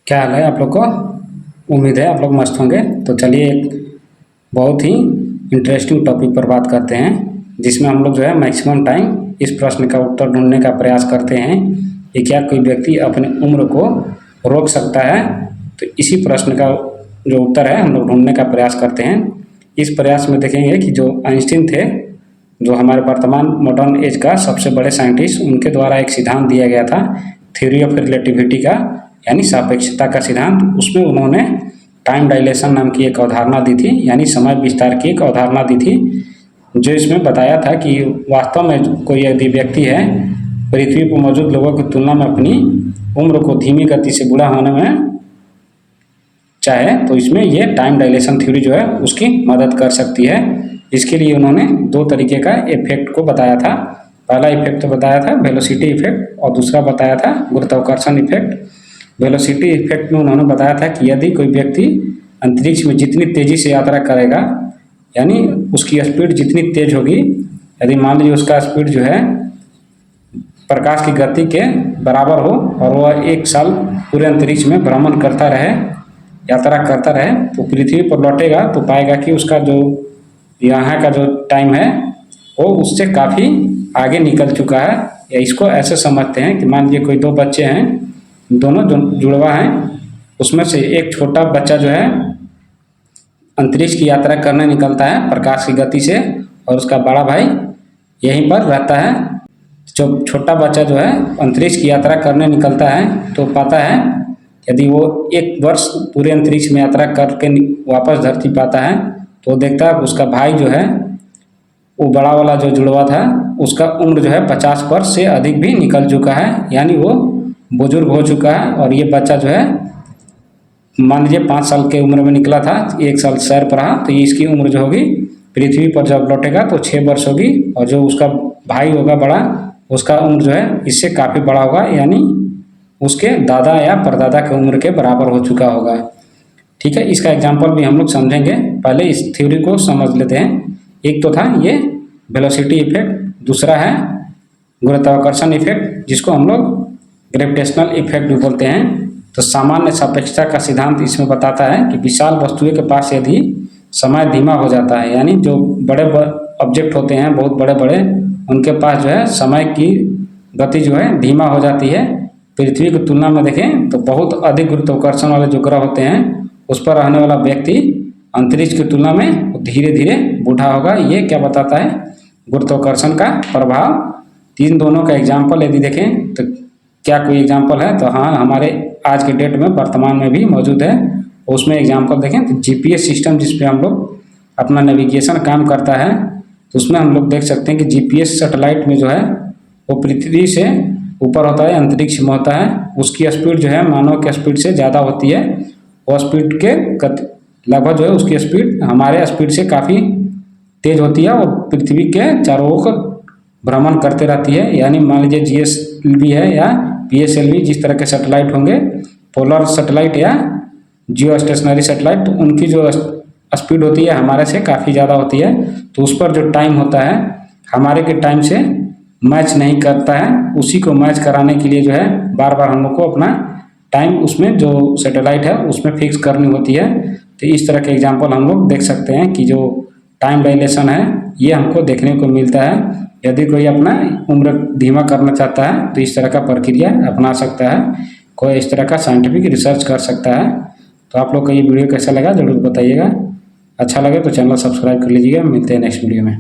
क्या हाल है आप लोग को। उम्मीद है आप लोग मस्त होंगे। तो चलिए एक बहुत ही इंटरेस्टिंग टॉपिक पर बात करते हैं, जिसमें हम लोग जो है मैक्सिमम टाइम इस प्रश्न का उत्तर ढूंढने का प्रयास करते हैं कि क्या कोई व्यक्ति अपनी उम्र को रोक सकता है। तो इसी प्रश्न का जो उत्तर है हम लोग ढूंढने का प्रयास करते हैं। इस प्रयास में देखेंगे कि जो आइंस्टीन थे, जो हमारे वर्तमान मॉडर्न एज का सबसे बड़े साइंटिस्ट, उनके द्वारा एक सिद्धांत दिया गया था थ्योरी ऑफ रिलेटिविटी का, यानी सापेक्षता का सिद्धांत। उसमें उन्होंने टाइम डायलेशन नाम की एक अवधारणा दी थी, यानी समय विस्तार की एक अवधारणा दी थी, जो इसमें बताया था कि वास्तव में कोई यदि व्यक्ति है पृथ्वी पर मौजूद लोगों की तुलना में अपनी उम्र को धीमी गति से बूढ़ा होने में चाहे तो इसमें ये टाइम डायलेशन थ्योरी जो है उसकी मदद कर सकती है। इसके लिए उन्होंने दो तरीके का इफेक्ट को बताया था। पहला इफेक्ट तो बताया था वेलोसिटी इफेक्ट और दूसरा बताया था गुरुत्वाकर्षण इफेक्ट। वेलोसिटी इफेक्ट में उन्होंने बताया था कि यदि कोई व्यक्ति अंतरिक्ष में जितनी तेज़ी से यात्रा करेगा, यानी उसकी स्पीड जितनी तेज होगी, यदि मान लीजिए उसका स्पीड जो है प्रकाश की गति के बराबर हो और वह 1 साल पूरे अंतरिक्ष में भ्रमण करता रहे, यात्रा करता रहे, तो पृथ्वी पर लौटेगा तो पाएगा कि उसका जो यहाँ का जो टाइम है वो उससे काफ़ी आगे निकल चुका है। या इसको ऐसे समझते हैं कि मान लीजिए कोई दो बच्चे हैं, दोनों जुड़वा हैं, उसमें से एक छोटा बच्चा जो है अंतरिक्ष की यात्रा करने निकलता है प्रकाश की गति से, और उसका बड़ा भाई यहीं पर रहता है। जो छोटा बच्चा जो है अंतरिक्ष की यात्रा करने निकलता है तो पाता है यदि वो 1 वर्ष पूरे अंतरिक्ष में यात्रा करके वापस धरती पाता है तो देखता है उसका भाई जो है, वो बड़ा वाला जो जुड़वा था, उसका उम्र जो है 50 वर्ष से अधिक भी निकल चुका है, यानी वो बुजुर्ग हो चुका है। और ये बच्चा जो है मान लीजिए 5 साल के उम्र में निकला था, 1 साल सैर पर रहा, तो ये इसकी उम्र जो होगी पृथ्वी पर जब लौटेगा तो 6 वर्ष होगी। और जो उसका भाई होगा बड़ा, उसका उम्र जो है इससे काफ़ी बड़ा होगा, यानी उसके दादा या परदादा के उम्र के बराबर हो चुका होगा। ठीक है, इसका एग्जाम्पल भी हम लोग समझेंगे। पहले इस थ्योरी को समझ लेते हैं। एक तो था ये वेलोसिटी इफेक्ट, दूसरा है गुरुत्वाकर्षण इफेक्ट, जिसको हम लोग ग्रेविटेशनल इफेक्ट भी बोलते हैं। तो सामान्य सापेक्षता का सिद्धांत इसमें बताता है कि विशाल वस्तुएं के पास यदि समय धीमा हो जाता है, यानी जो बड़े ऑब्जेक्ट होते हैं बहुत बड़े बड़े, उनके पास जो है समय की गति जो है धीमा हो जाती है। पृथ्वी की तुलना में देखें तो बहुत अधिक गुरुत्वाकर्षण वाले जो ग्रह होते हैं उस पर रहने वाला व्यक्ति अंतरिक्ष की तुलना में धीरे धीरे बूढ़ा होगा। ये क्या बताता है? गुरुत्वाकर्षण का प्रभाव। तीन दोनों का एग्जाम्पल यदि देखें तो क्या कोई एग्जाम्पल है? तो हाँ, हमारे आज के डेट में वर्तमान में भी मौजूद है। उसमें एग्जाम्पल देखें तो जीपीएस सिस्टम, जिस पे हम लोग अपना नेविगेशन काम करता है, तो उसमें हम लोग देख सकते हैं कि जीपीएस सैटेलाइट में जो है वो पृथ्वी से ऊपर होता है, अंतरिक्ष में होता है। उसकी स्पीड जो है मानव की स्पीड से ज़्यादा होती है। वो स्पीड के लगभग जो है उसकी स्पीड हमारे स्पीड से काफ़ी तेज होती है। वो पृथ्वी के चारों ओर भ्रमण करते रहती है। यानी मान लीजिए जीएसएलवी है या पीएसएलवी, जिस तरह के सैटेलाइट होंगे, पोलर सैटेलाइट या जियो स्टेशनरी सैटेलाइट, तो उनकी जो स्पीड होती है हमारे से काफ़ी ज़्यादा होती है। तो उस पर जो टाइम होता है हमारे के टाइम से मैच नहीं करता है। उसी को मैच कराने के लिए जो है बार बार हम लोग को अपना टाइम उसमें जो सैटेलाइट है उसमें फिक्स करनी होती है। तो इस तरह के एग्जांपल हम लोग देख सकते हैं कि जो टाइम डायलेशन है ये हमको देखने को मिलता है। यदि कोई अपना उम्र धीमा करना चाहता है तो इस तरह का प्रक्रिया अपना सकता है, कोई इस तरह का साइंटिफिक रिसर्च कर सकता है। तो आप लोग को ये वीडियो कैसा लगा ज़रूर बताइएगा। अच्छा लगे तो चैनल सब्सक्राइब कर लीजिएगा। मिलते हैं नेक्स्ट वीडियो में।